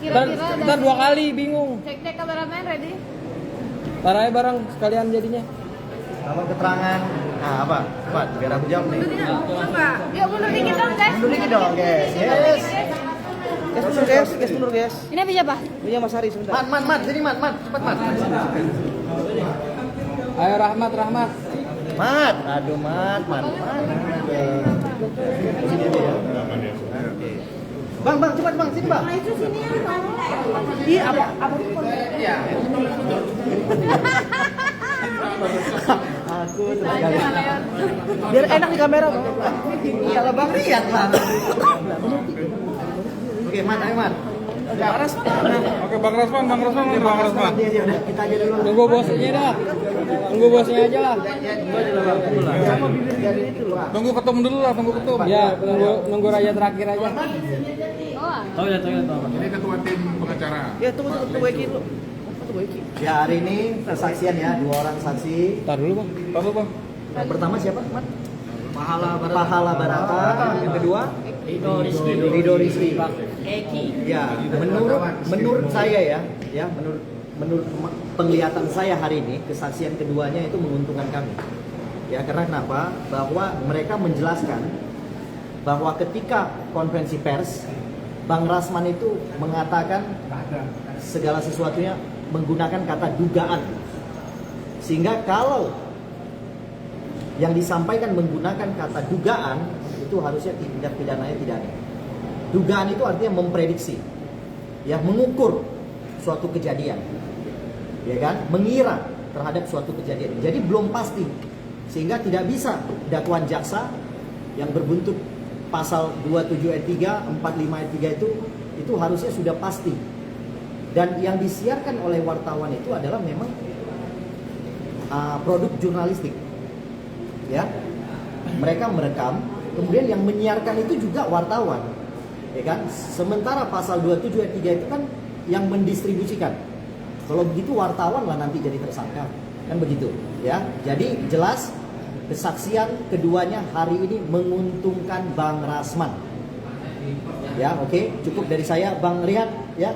Kira-kira Ntar 2 kali bingung. Cek kameramen ready? Ntar aja bareng sekalian jadinya. Kalau keterangan, nah apa? Biar aku jawab nih. Enggak. Yuk mundur dikit dong, guys. Mundur dikit dong, guys. Yes. Guys, mundur guys. Ini apa siapa? Punya Mas Hari sebentar. Mat, sini Mat, cepat Mat. Ayo Rahmat. Mat, aduh Mat. Sini dia. Oke. Bang, cepat Bang, sini Bang. Itu sini ya, Bang. Iya, apa? Iya. Aku terkali. Biar enak di kamera Bang. Iyalah Bang, lihat Bang. Oke, Mat, ayo Mat. Oke, Bang Rasman. Dia udah kita aja dulu. Tunggu bosnya aja lah. Sama bibir dari itu loh. Tunggu ketum dulu lah, Ya, nunggu raja terakhir aja. Oh. Ini ketua tim pengacara. Ya, tunggu Eki dulu. Ya, hari ini persaksian ya, 2 orang saksi. Ntar dulu bang. Yang pertama siapa, Mat? Pahala Barata. Yang kedua? Rido Rizky. Ya, menurut saya ya, menurut penglihatan saya hari ini, kesaksian keduanya itu menguntungkan kami. Ya, karena kenapa? Bahwa mereka menjelaskan bahwa ketika konferensi pers, Bang Rasman itu mengatakan segala sesuatunya menggunakan kata dugaan. Sehingga kalau yang disampaikan menggunakan kata dugaan, itu harusnya tindak pidananya tidak ada. Dugaan itu artinya memprediksi, ya, mengukur suatu kejadian, ya kan, mengira terhadap suatu kejadian. Jadi belum pasti, sehingga tidak bisa dakwaan jaksa yang berbuntut pasal 27 ayat 3, 45 ayat 3 itu harusnya sudah pasti. Dan yang disiarkan oleh wartawan itu adalah memang produk jurnalistik, ya. Mereka merekam, kemudian yang menyiarkan itu juga wartawan, ya kan. Sementara pasal 27 ayat 3 itu kan yang mendistribusikan. Kalau begitu wartawan lah nanti jadi tersangka, kan begitu, ya. Jadi jelas kesaksian keduanya hari ini menguntungkan Bang Rasman. Ya, oke, cukup dari saya. Bang Riyad, ya,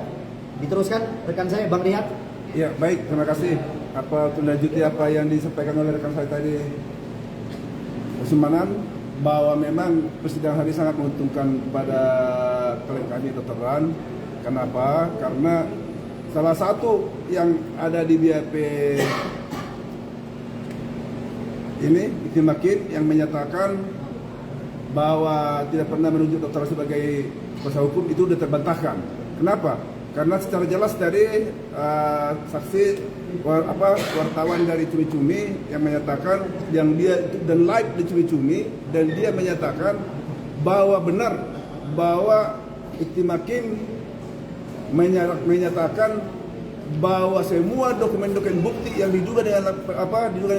diteruskan rekan saya Bang Riyad. Ya, baik, terima kasih. Apa lanjuti apa yang disampaikan oleh rekan saya tadi, Usmanan, bahwa memang persidangan hari sangat menguntungkan kepada klien kami Dr. Ran. Kenapa? Karena salah satu yang ada di BAP ini, Ibnu Makin, yang menyatakan bahwa tidak pernah menunjuk Dr. Ran sebagai kuasa hukum itu sudah terbantahkan. Kenapa? Karena secara jelas dari saksi wartawan dari Cumi-Cumi yang menyatakan yang dia dan live di Cumi-Cumi, dan dia menyatakan bahwa benar bahwa Ibnu Makin menyatakan bahwa semua dokumen-dokumen bukti yang diduga dengan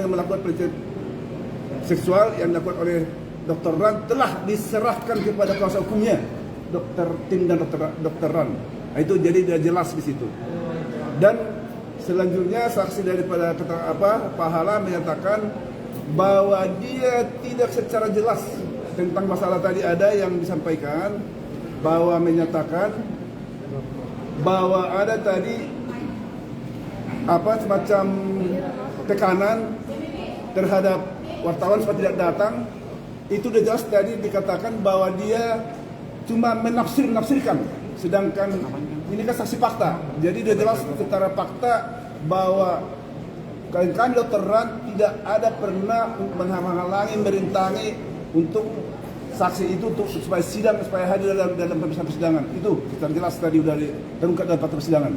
melakukan pelecehan seksual yang dilakukan oleh Dr. Ran telah diserahkan kepada kuasa hukumnya, Dr. Tim dan Dr. Ran. Itu jadi sudah jelas di situ. Dan selanjutnya saksi daripada Pahala menyatakan bahwa dia tidak secara jelas tentang masalah tadi. Ada yang disampaikan bahwa menyatakan bahwa ada tadi semacam tekanan terhadap wartawan supaya tidak datang. Itu sudah jelas tadi dikatakan bahwa dia cuma menafsirkan. Sedangkan ini kan saksi fakta, jadi dia jelas secara fakta bahwa klien Dr. Ran tidak ada pernah menghalangi, merintangi untuk saksi itu untuk supaya hadir dalam persidangan. Itu secara jelas tadi sudah terungkap dalam fakta persidangan.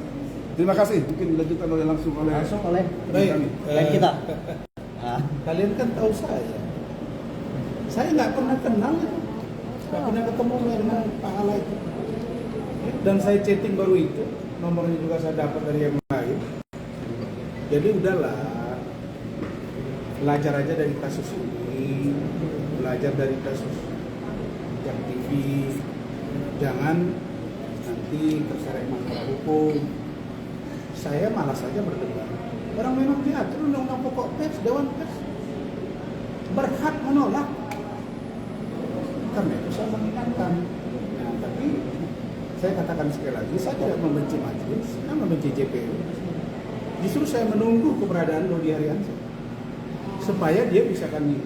Terima kasih. Mungkin dilanjutkan langsung oleh kita. Kalian kan tahu saya nggak pernah kenal, nggak pernah ketemu dengan Pahala itu. Dan saya chatting baru itu, nomornya juga saya dapat dari yang lain. Jadi udahlah, belajar aja dari kasus ini, belajar dari kasus yang TV, jangan nanti terseret masalah hukum. Saya malas saja berdebat. Orang memang diatur undang-undang pokok pers, Dewan Pers berhak menolak. Karena itu saya mengingatkan. Nah, tapi Saya katakan sekali lagi, saya tidak membenci majelis, saya membenci JPU. Justru saya menunggu keberadaan Dodi Ariansyah supaya dia bisa kami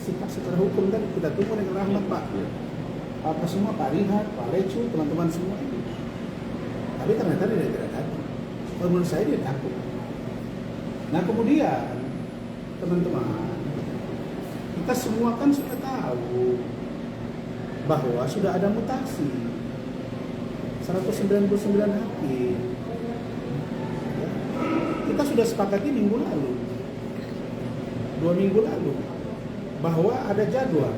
sikap secara hukum. Dan kita tunggu dengan rahmat Pak. Apa semua, Pak Rihat, Pak Lecu, teman-teman semua. Tapi ternyata dia tidak datang. Kalau menurut saya dia takut. Nah kemudian teman-teman, kita semua kan sudah tahu bahwa sudah ada mutasi 199 hakim. Kita sudah sepakati minggu lalu, 2 minggu lalu, bahwa ada jadwal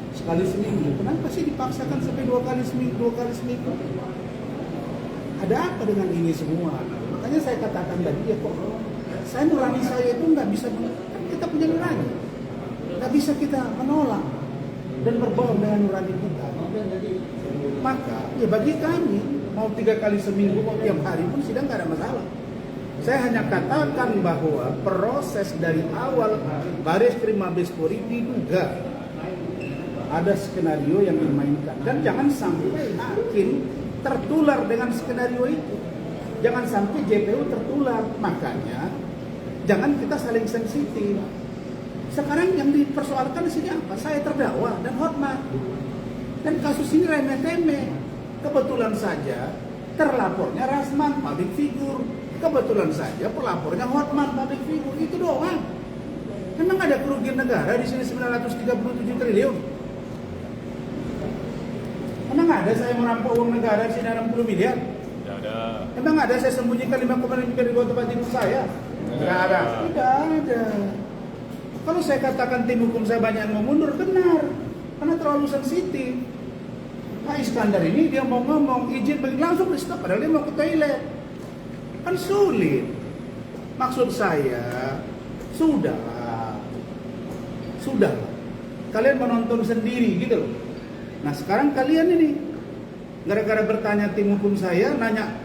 sekali seminggu. Kenapa sih dipaksakan sampai 2 kali seminggu? Ada apa dengan ini semua? Makanya saya katakan tadi, ya kok saya nurani saya itu nggak bisa, kan kita punya nurani, nggak bisa kita menolak dan berbohong dengan nurani kita. Maka ya bagi kami mau 3 kali seminggu, mau tiap hari pun sidang nggak ada masalah. Saya hanya katakan bahwa proses dari awal Bareskrim Mabes Polri diduga ada skenario yang dimainkan, dan jangan sampai hakim tertular dengan skenario itu. Jangan sampai JPU tertular. Makanya jangan kita saling sensitif. Sekarang yang dipersoalkan di sini apa? Saya terdakwa dan Hotman. Dan kasus ini remeh-temeh. Kebetulan saja terlapornya Rasman, public figure. Kebetulan saja pelapornya Hotman, public figure. Itu doang. Memang ada kerugian negara di sini 937 triliun. Emang ada saya merampok uang negara di sini 60 miliar? Tidak ada. Emang ada saya sembunyikan 5,5 miliar di bawah tempat tidur saya? Tidak ada. Tidak ada. Kalau saya katakan tim hukum saya banyak yang mau mundur, benar. Karena terlalu sensitif. Pak Iskandar ini dia mau ngomong izin bagi langsung di stop, padahal dia mau ke toilet. Kan sulit. Maksud saya, sudah. Kalian menonton sendiri gitu loh. Nah sekarang kalian ini gara-gara bertanya tim hukum saya, nanya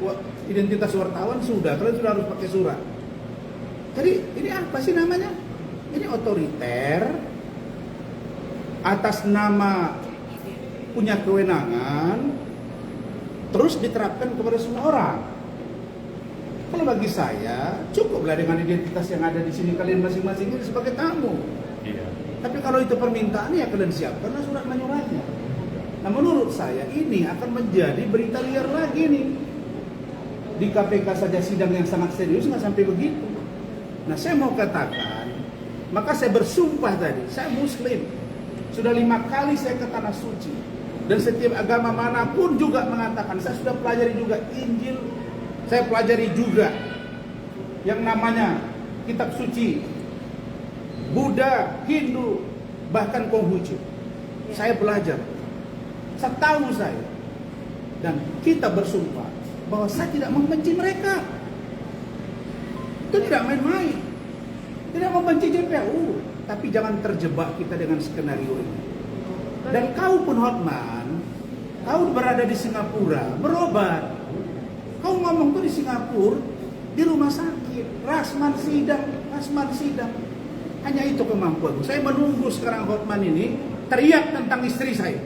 identitas wartawan, kalian sudah harus pakai surat. Jadi ini apa sih namanya? Ini otoriter atas nama punya kewenangan terus diterapkan kepada semua orang. Kalau bagi saya cukuplah dengan identitas yang ada di sini, kalian masing-masing ini sebagai tamu. Iya. Tapi kalau itu permintaan ya kalian siapkanlah surat menyuratnya. Nah menurut saya ini akan menjadi berita liar lagi nih. Di KPK saja sidang yang sangat serius nggak sampai begitu. Nah saya mau katakan, maka saya bersumpah tadi, saya Muslim. Sudah 5 kali saya ke Tanah Suci. Dan setiap agama manapun juga mengatakan, saya sudah pelajari juga Injil, saya pelajari juga yang namanya kitab suci, Buddha, Hindu, bahkan Konghucu. Saya belajar. Setahu saya, dan kita bersumpah bahwa saya tidak membenci mereka. Itu tidak main-main. Tidak membenci JPU, tapi jangan terjebak kita dengan skenario ini. Dan kau pun Hotman, kau berada di Singapura, berobat. Kau ngomong tuh di Singapura, di rumah sakit, Rasman sidang. Hanya itu kemampuanku. Saya menunggu sekarang Hotman ini teriak tentang istri saya.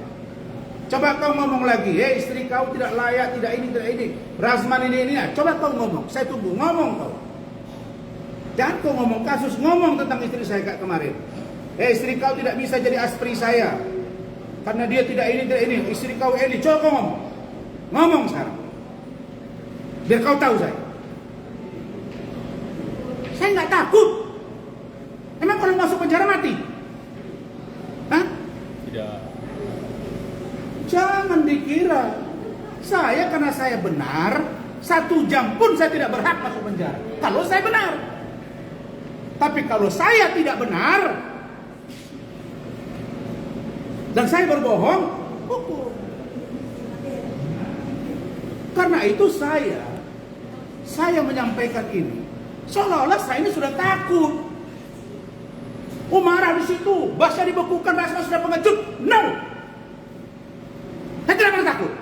Coba kau ngomong lagi, istri kau tidak layak, tidak ini. Rasman ini. Coba kau ngomong, saya tunggu, ngomong kau. Jangan kau ngomong kasus, ngomong tentang istri saya kayak kemarin. Istri kau tidak bisa jadi aspri saya, karena dia tidak ini. Istri kau ini, coba kau ngomong. Ngomong sekarang. Biar kau tahu saya. Saya nggak takut. Emang kalau masuk penjara mati? Hah? Tidak. Jangan dikira saya karena saya benar 1 jam pun saya tidak berhak masuk penjara. Kalau saya benar. Tapi kalau saya tidak benar dan saya berbohong, hukum. Karena itu saya menyampaikan ini seolah-olah saya ini sudah takut. Marah di situ, Basya dibekukan, Rasman sudah pengecut. No. Saya tidak pernah takut.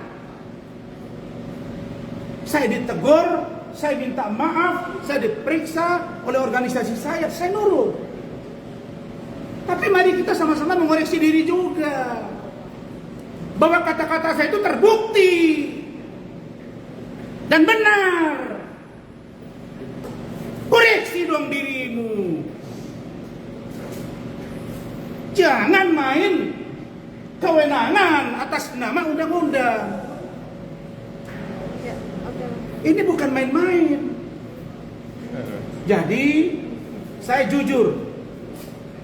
Saya ditegur, saya minta maaf, saya diperiksa oleh organisasi saya nurut. Tapi mari kita sama-sama mengoreksi diri juga. Bahwa kata-kata saya itu terbukti. Dan benar. Koreksi dong dirimu. Jangan main kewenangan atas nama undang-undang. Ya, oke. Ini bukan main-main. Jadi saya jujur,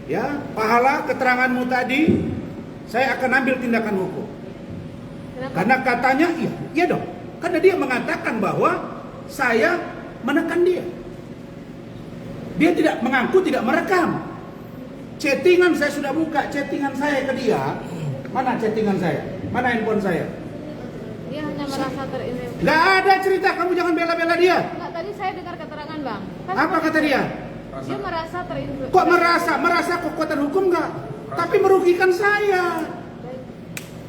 ya, pahala keteranganmu tadi, saya akan ambil tindakan hukum. Kenapa? Karena katanya, iya dong. Karena dia mengatakan bahwa saya menekan dia. Dia tidak mengaku, tidak merekam. Chattingan saya sudah buka, chattingan saya ke dia. Mana chattingan saya? Mana handphone saya? Dia hanya merasa terinfeksi. Gak ada cerita, kamu jangan bela-bela dia. Enggak, tadi saya dengar keterangan Bang. Kan Apa kata dia? Dia merasa terinfeksi. Kok merasa kekuatan hukum nggak? Tapi merugikan saya.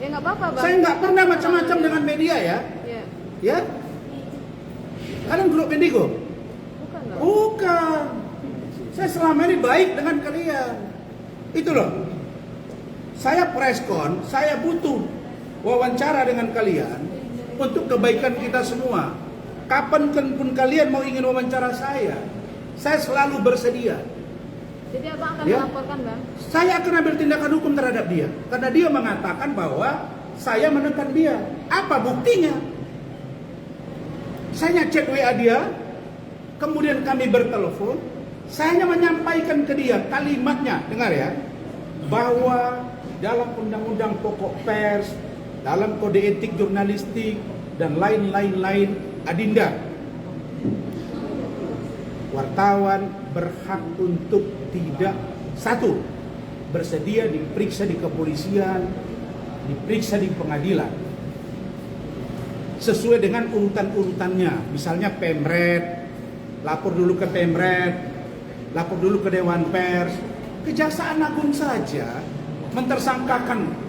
Ya nggak apa-apa Bang. Saya nggak pernah macam-macam dengan media ya. Ya, Ya? Kalian grup Bendigo? bukan Bang. Bukan. Saya selama ini baik dengan kalian. Itu loh. Saya preskon, saya butuh wawancara dengan kalian untuk kebaikan kita semua. Kapan pun kalian mau ingin wawancara saya selalu bersedia. Jadi Abang akan Ya. melaporkan Bang. Saya akan ambil tindakan hukum terhadap dia karena dia mengatakan bahwa saya menekan dia. Apa buktinya? Saya chat WA dia, kemudian kami bertelepon. Saya hanya menyampaikan ke dia kalimatnya, dengar ya, bahwa dalam undang-undang pokok pers, dalam kode etik jurnalistik dan lain-lain adinda, wartawan berhak untuk tidak, satu, bersedia diperiksa di kepolisian, diperiksa di pengadilan sesuai dengan urutan-urutannya. Misalnya Pemret, lapor dulu ke Pemret, lapor dulu ke Dewan Pers. Kejaksaan Agung saja mentersangkakan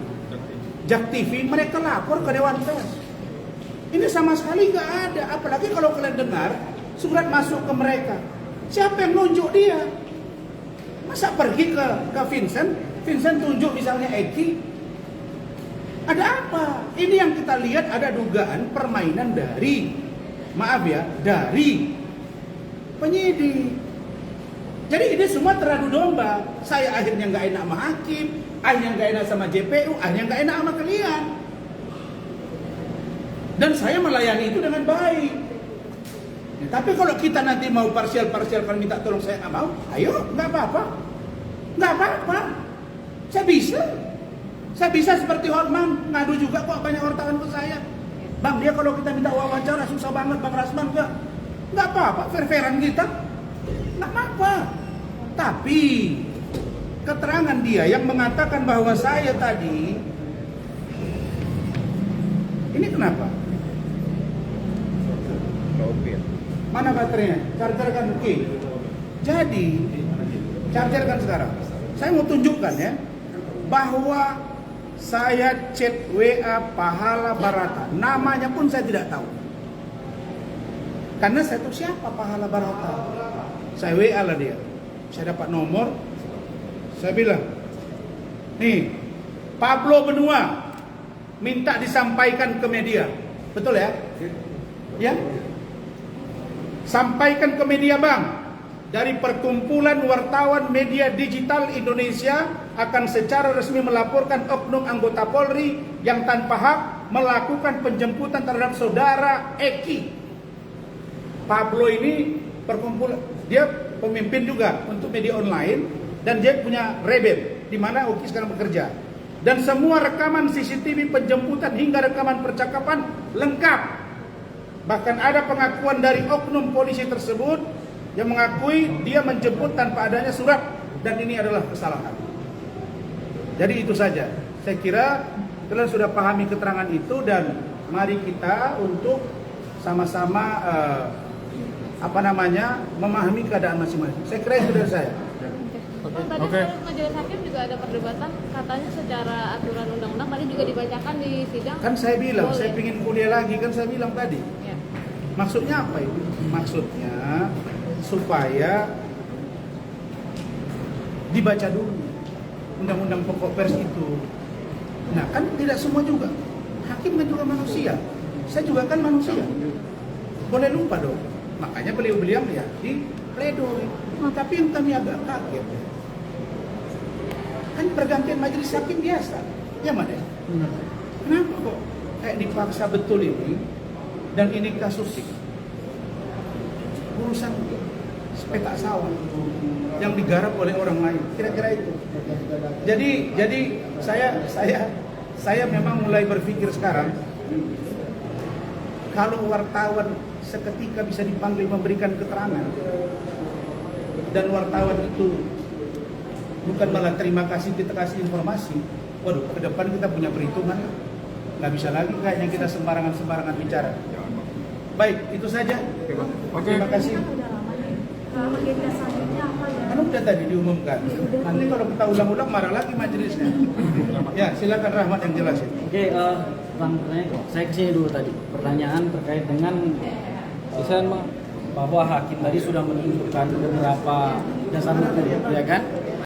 Jak TV, mereka lapor ke Dewan Pers. Ini sama sekali nggak ada. Apalagi kalau kalian dengar surat masuk ke mereka, siapa yang nunjuk dia? Masa pergi ke Vincent, Vincent tunjuk misalnya Eki? Ada apa? Ini yang kita lihat ada dugaan permainan dari, maaf ya, dari penyidik. Jadi ini semua teradu domba. Saya akhirnya nggak enak sama hakim, akhirnya nggak enak sama JPU, akhirnya nggak enak sama kalian. Dan saya melayani itu dengan baik. Ya, tapi kalau kita nanti mau parsial-parsial, kalau minta tolong saya nggak mau, ayo, nggak apa-apa. Nggak apa-apa. Saya bisa seperti Hotman, ngadu juga kok banyak wartawan ke saya. Bang, dia kalau kita minta wawancara susah banget, Bang Rasman nggak apa-apa, fair-fairan kita. Nggak apa-apa. Tapi keterangan dia yang mengatakan bahwa saya tadi, ini kenapa? Mana baterainya? Charger kan oke. Jadi, charger kan sekarang. Saya mau tunjukkan ya, bahwa saya chat WA Pahala Barata. Namanya pun saya tidak tahu. Karena saya tahu siapa Pahala Barata. Saya WA lah dia. Saya dapat nomor. Saya bilang, nih, Pablo Benua minta disampaikan ke media. Betul ya? Ya? Sampaikan ke media Bang. Dari Perkumpulan Wartawan Media Digital Indonesia akan secara resmi melaporkan oknum anggota Polri yang tanpa hak melakukan penjemputan terhadap saudara Eki. Pablo ini perkumpulan, dia pemimpin juga untuk media online dan dia punya Rebel di mana Oki sekarang bekerja. Dan semua rekaman CCTV penjemputan hingga rekaman percakapan lengkap. Bahkan ada pengakuan dari oknum polisi tersebut yang mengakui dia menjemput tanpa adanya surat dan ini adalah kesalahan. Jadi itu saja. Saya kira kalian sudah pahami keterangan itu dan mari kita untuk sama-sama memahami keadaan masing-masing. Saya kira itu dari saya. Bang, tadi menurut majelis hakim juga ada perdebatan katanya secara aturan undang-undang tadi juga dibacakan di sidang. Kan saya bilang, boleh. saya ingin kuliah lagi, kan saya bilang tadi. Ya. Maksudnya apa itu? Maksudnya supaya dibaca dulu undang-undang pokok pers itu. Nah kan tidak semua juga. Hakim kan juga manusia. Saya juga kan manusia. boleh lupa dong. Makanya beliau-beliau ya di pledoi. Tapi yang kami agak kaget, kan pergantian majelis hakim biasa, ya Made? Kenapa kok kayak dipaksa betul ini? Dan ini kasus urusan petak sawah yang digarap oleh orang lain, kira-kira itu. Jadi saya memang mulai berpikir sekarang, kalau wartawan seketika bisa dipanggil memberikan keterangan dan wartawan itu bukan malah terima kasih, kita kasih informasi, waduh, ke depan kita punya perhitungan, nggak bisa lagi kayaknya kita sembarangan bicara. Baik, itu saja. Terima kasih. Kan udah tadi diumumkan. Nanti kalau kita ulang-ulang marah lagi majelisnya. Ya, silakan Rahmat yang jelasin. Oke, Bang, saya kesini dulu tadi. Pertanyaan terkait dengan bahwa hakim tadi sudah menunjukkan beberapa dasar hukum, ya kan?